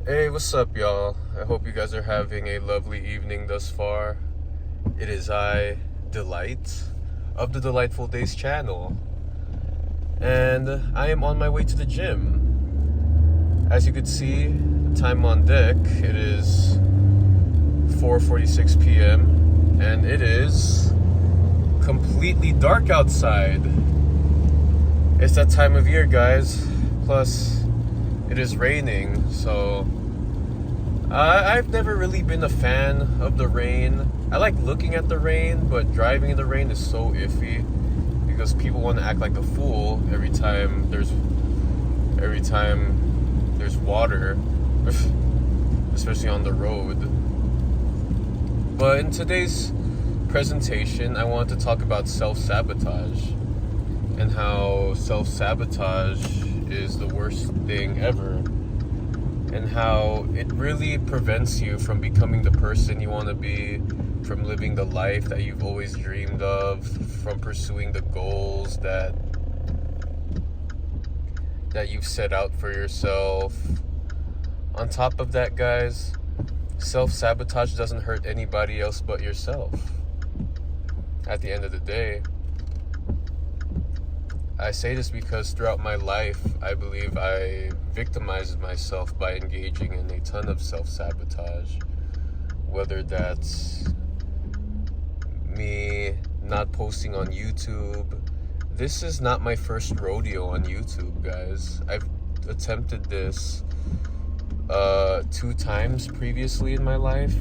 Hey, what's up, y'all? I hope you guys are having a lovely evening thus far. It is I, Delight, of the Delightful Days channel, and I am on my way to the gym. As you can see, the time on deck, it is 4:46 p.m., and it is completely dark outside. It's that time of year, guys. Plus, it is raining, so I've never really been a fan of the rain. I like looking at the rain, but driving in the rain is so iffy because people want to act like a fool every time there's water, especially on the road. But in today's presentation, I want to talk about self-sabotage and how self-sabotage is the worst thing ever, and how it really prevents you from becoming the person you want to be, from living the life that you've always dreamed of, from pursuing the goals that you've set out for yourself. On top of that, guys, self-sabotage doesn't hurt anybody else but yourself. At the end of the day, I say this because throughout my life, I believe I victimized myself by engaging in a ton of self-sabotage. Whether that's me not posting on YouTube. This is not my first rodeo on YouTube, guys. I've attempted this 2 times previously in my life.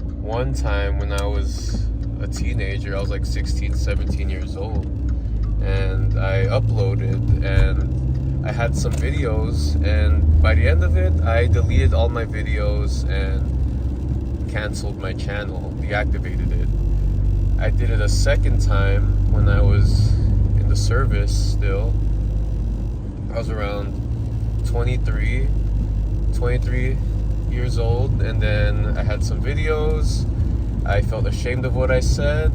One time when I was a teenager, I was like 16, 17 years old. And I uploaded, and I had some videos, and by the end of it, I deleted all my videos and canceled my channel, deactivated it. I did it a second time when I was in the service still. I was around 23 years old, and then I had some videos. I felt ashamed of what I said,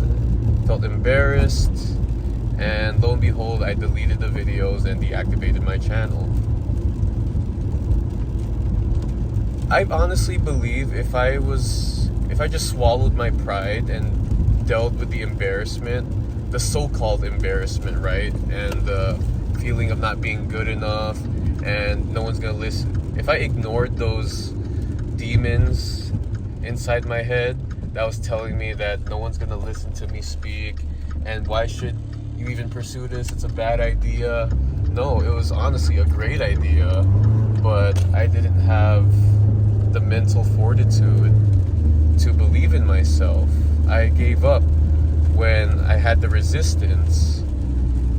felt embarrassed, and lo and behold, I deleted the videos and deactivated my channel. I honestly believe if I just swallowed my pride and dealt with the embarrassment, the so-called embarrassment, right? And the feeling of not being good enough and no one's gonna listen. If I ignored those demons inside my head that was telling me that no one's gonna listen to me speak, and why should you even pursue this? It's a bad idea. No, it was honestly a great idea, but I didn't have the mental fortitude to believe in myself. I gave up when I had the resistance.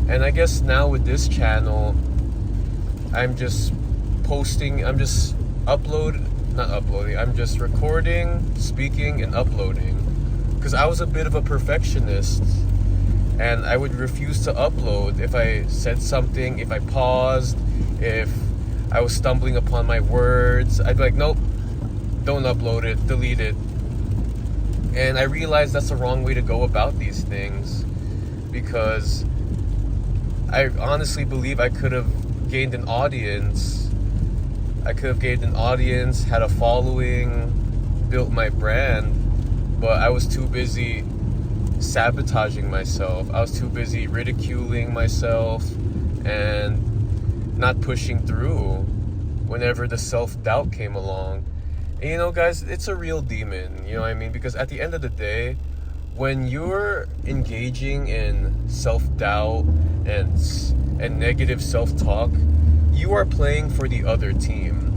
And I guess now with this channel, I'm just recording, speaking, and uploading. Because I was a bit of a perfectionist, and I would refuse to upload if I said something, if I paused, if I was stumbling upon my words. I'd be like, nope, don't upload it, delete it. And I realized that's the wrong way to go about these things, because I honestly believe I could have gained an audience. Had a following, built my brand, but I was too busy sabotaging myself. I was too busy ridiculing myself and not pushing through whenever the self-doubt came along. And you know, guys, it's a real demon, you know what I mean? Because at the end of the day, when you're engaging in self-doubt and negative self-talk, you are playing for the other team.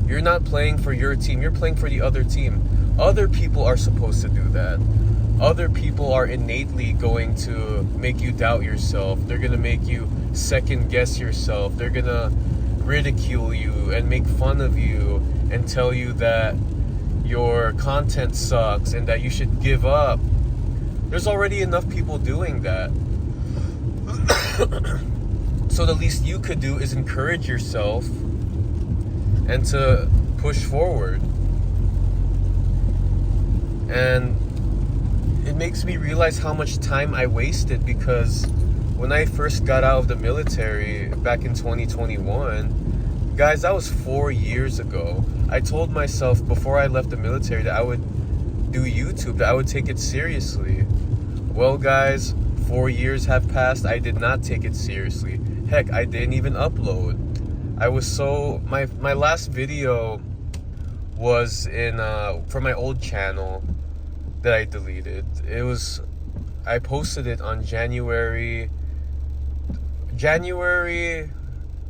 You're not playing for your team, you're playing for the other team. Other people are supposed to do that. Other people are innately going to make you doubt yourself. They're going to make you second guess yourself. They're going to ridicule you and make fun of you and tell you that your content sucks and that you should give up. There's already enough people doing that. So the least you could do is encourage yourself and to push forward. And it makes me realize how much time I wasted, because when I first got out of the military back in 2021, Guys, that was 4 years ago. I told myself before I left the military that I would do YouTube, that I would take it seriously. Well, guys, 4 years have passed. I did not take it seriously. Heck, I didn't even upload. I was so... My last video was in from my old channel that I deleted. I posted it on January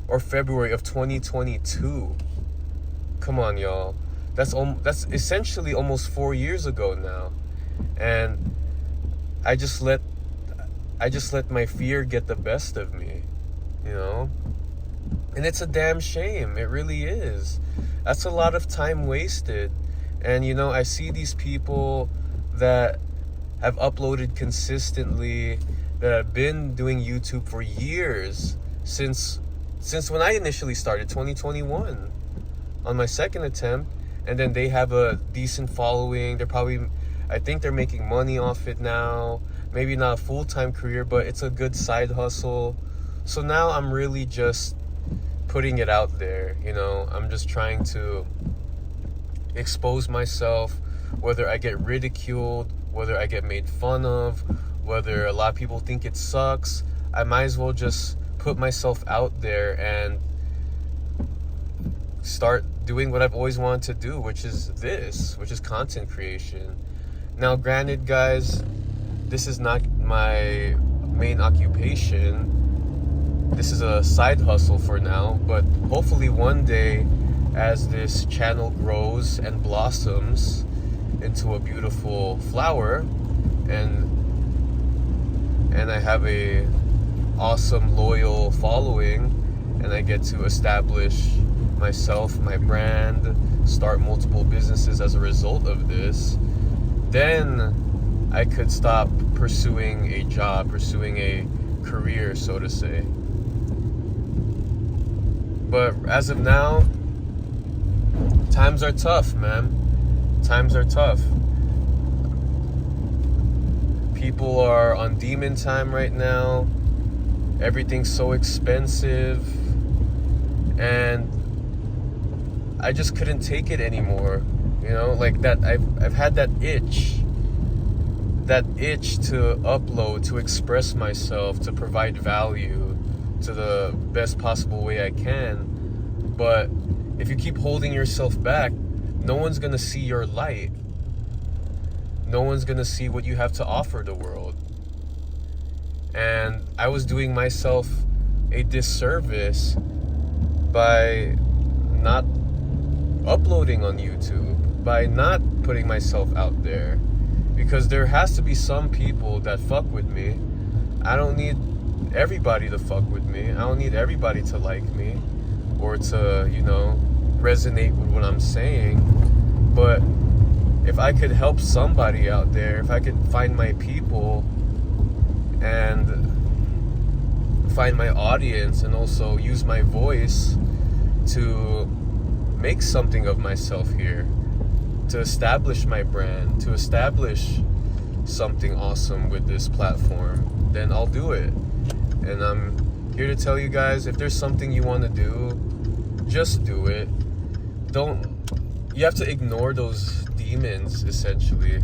or February of 2022. Come on, y'all. That's essentially almost 4 years ago now. And I just let my fear get the best of me, you know? And it's a damn shame. It really is. That's a lot of time wasted. And, you know, I see these people that have uploaded consistently, that have been doing YouTube for years, since when I initially started, 2021, on my second attempt. And then they have a decent following. I think they're making money off it now. Maybe not a full-time career, but it's a good side hustle. So now I'm really just putting it out there, you know. I'm just trying to expose myself, whether I get ridiculed, whether I get made fun of, whether a lot of people think it sucks. I might as well just put myself out there and start doing what I've always wanted to do, which is content creation. Now, granted, guys, this is not my main occupation. This is a side hustle for now, but hopefully one day, as this channel grows and blossoms into a beautiful flower, and I have a awesome, loyal following, and I get to establish myself, my brand, start multiple businesses as a result of this, then I could stop pursuing a job, pursuing a career, so to say. But as of now, times are tough, man. Times are tough. People are on demon time right now. Everything's so expensive. And I just couldn't take it anymore. You know, like that, I've had that itch to upload, to express myself, to provide value to the best possible way I can. But if you keep holding yourself back, no one's gonna see your light. No one's gonna see what you have to offer the world. And I was doing myself a disservice by not uploading on YouTube, by not putting myself out there, because there has to be some people that fuck with me. I don't need everybody to fuck with me. I don't need everybody to like me or to, you know, resonate with what I'm saying. But if I could help somebody out there, if I could find my people and find my audience, and also use my voice to make something of myself here, to establish my brand, to establish something awesome with this platform, then I'll do it. And I'm here to tell you guys, if there's something you want to do, just do it. You have to ignore those demons, essentially,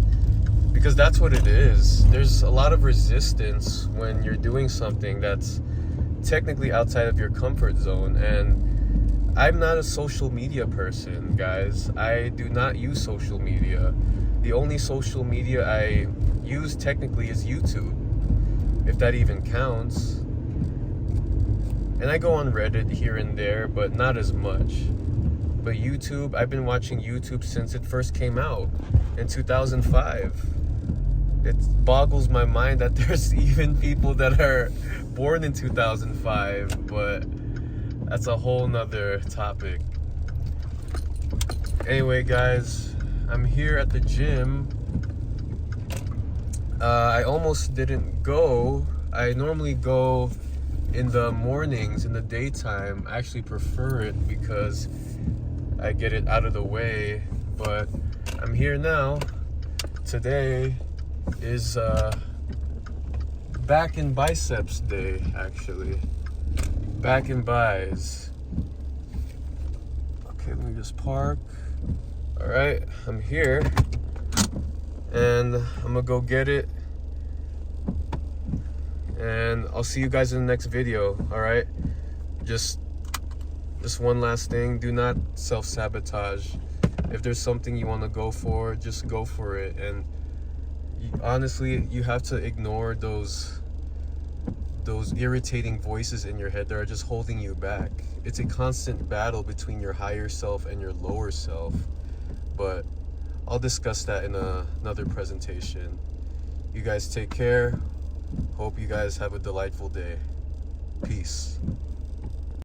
because that's what it is. There's a lot of resistance when you're doing something that's technically outside of your comfort zone. And I'm not a social media person, guys. I do not use social media. The only social media I use technically is YouTube, if that even counts. And I go on Reddit here and there, but not as much. But YouTube, I've been watching YouTube since it first came out in 2005. It boggles my mind that there's even people that are born in 2005, but that's a whole nother topic. Anyway, guys, I'm here at the gym. I almost didn't go. I normally go in the mornings, in the daytime. I actually prefer it because I get it out of the way. But I'm here now. Today is back in biceps day, actually. Back in bis. just park. All right, I'm here, and I'm gonna go get it, and I'll see you guys in the next video. All right, just one last thing: do not self-sabotage. If there's something you want to go for, just go for it. And honestly, you have to ignore those irritating voices in your head that are just holding you back. It's a constant battle between your higher self and your lower self, but I'll discuss that in another presentation. You guys take care. Hope you guys have a delightful day. Peace.